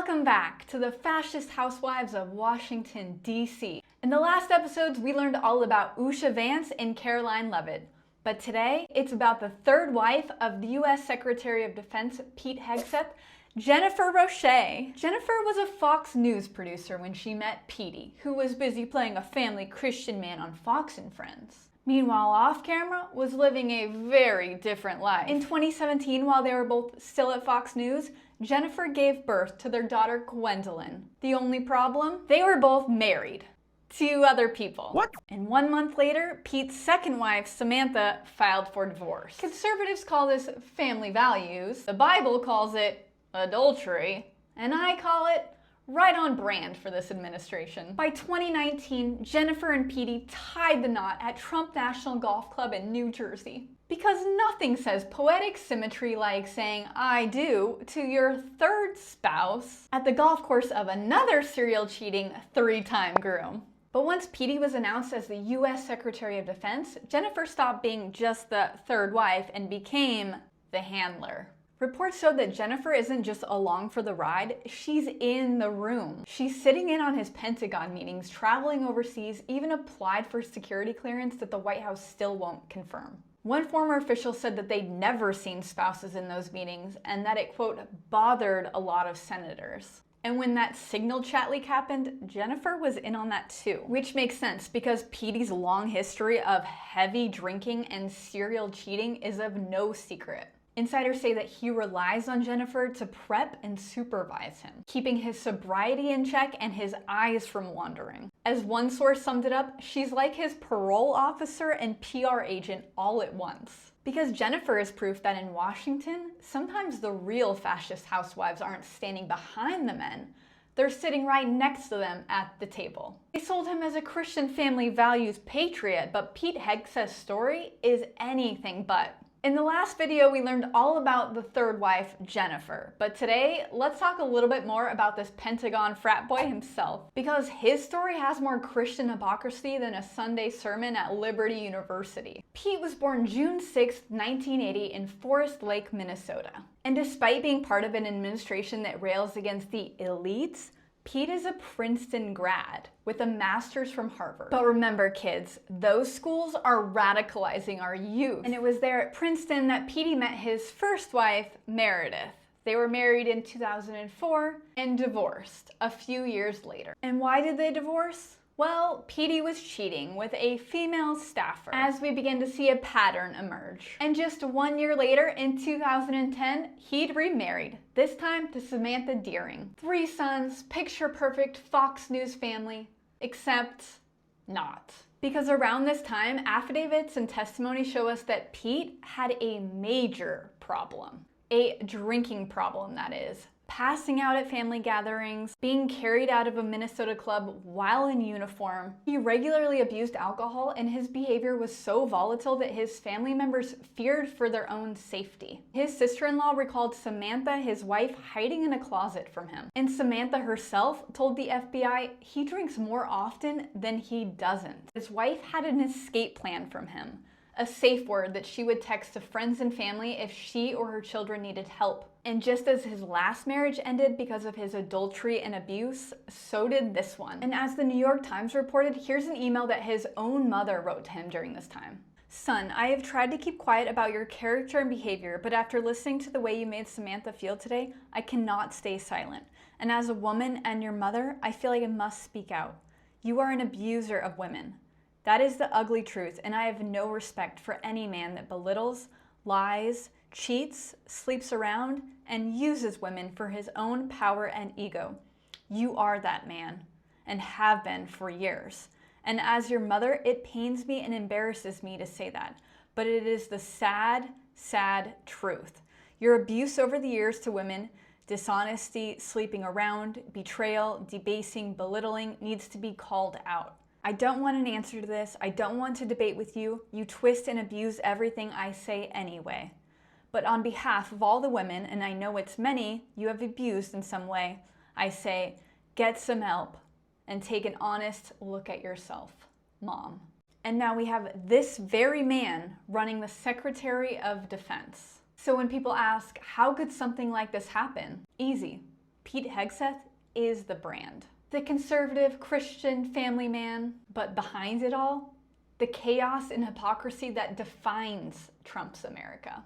Welcome back to the Fascist Housewives of Washington, D.C. In the last episodes, we learned all about Usha Vance and Caroline Leavitt. But today, it's about the third wife of the U.S. Secretary of Defense Pete Hegseth, Jennifer Rauchet. Jennifer was a Fox News producer when she met Petey, who was busy playing a family Christian man on Fox and Friends. Meanwhile, off camera, was living a very different life. In 2017, while they were both still at Fox News, Jennifer gave birth to their daughter Gwendolyn. The only problem? They were both married to other people. What? And 1 month later, Pete's second wife, Samantha, filed for divorce. Conservatives call this family values, the Bible calls it adultery, and I call it right on brand for this administration. By 2019, Jennifer and Petey tied the knot at Trump National Golf Club in New Jersey. Because nothing says poetic symmetry like saying I do to your third spouse at the golf course of another serial cheating three-time groom. But once Petey was announced as the U.S. Secretary of Defense, Jennifer stopped being just the third wife and became the handler. Reports show that Jennifer isn't just along for the ride, she's in the room. She's sitting in on his Pentagon meetings, traveling overseas, even applied for security clearance that the White House still won't confirm. One former official said that they'd never seen spouses in those meetings and that it, quote, bothered a lot of senators. And when that signal chat leak happened, Jennifer was in on that too. Which makes sense because Petey's long history of heavy drinking and serial cheating is of no secret. Insiders say that he relies on Jennifer to prep and supervise him, keeping his sobriety in check and his eyes from wandering. As one source summed it up, she's like his parole officer and PR agent all at once. Because Jennifer is proof that in Washington, sometimes the real fascist housewives aren't standing behind the men, they're sitting right next to them at the table. They sold him as a Christian family values patriot, but Pete Hegseth's story is anything but. In the last video, we learned all about the third wife, Jennifer. But today, let's talk a little bit more about this Pentagon frat boy himself. Because his story has more Christian hypocrisy than a Sunday sermon at Liberty University. Pete was born June 6, 1980 in Forest Lake, Minnesota. And despite being part of an administration that rails against the elites, Pete is a Princeton grad with a master's from Harvard. But remember kids, those schools are radicalizing our youth. And it was there at Princeton that Petey met his first wife, Meredith. They were married in 2004 and divorced a few years later. And why did they divorce? Well, Petey was cheating with a female staffer as we begin to see a pattern emerge. And just 1 year later, in 2010, he'd remarried, this time to Samantha Deering. 3 sons, picture-perfect Fox News family, except not. Because around this time, affidavits and testimony show us that Pete had a major problem. A drinking problem, that is. Passing out at family gatherings, being carried out of a Minnesota club while in uniform. He regularly abused alcohol and his behavior was so volatile that his family members feared for their own safety. His sister-in-law recalled Samantha, his wife, hiding in a closet from him. And Samantha herself told the FBI he drinks more often than he doesn't. His wife had an escape plan from him, a safe word that she would text to friends and family if she or her children needed help. And just as his last marriage ended because of his adultery and abuse, so did this one. And as the New York Times reported, here's an email that his own mother wrote to him during this time. Son, I have tried to keep quiet about your character and behavior, but after listening to the way you made Samantha feel today, I cannot stay silent. And as a woman and your mother, I feel like I must speak out. You are an abuser of women. That is the ugly truth, and I have no respect for any man that belittles, lies, cheats, sleeps around, and uses women for his own power and ego. You are that man, and have been for years. And as your mother, it pains me and embarrasses me to say that, but it is the sad, sad truth. Your abuse over the years to women, dishonesty, sleeping around, betrayal, debasing, belittling, needs to be called out. I don't want an answer to this. I don't want to debate with you. You twist and abuse everything I say anyway. But on behalf of all the women, and I know it's many you have abused in some way, I say, get some help and take an honest look at yourself, Mom. And now we have this very man running the Secretary of Defense. So when people ask, how could something like this happen? Easy. Pete Hegseth is the brand. The conservative Christian family man, but behind it all, the chaos and hypocrisy that defines Trump's America.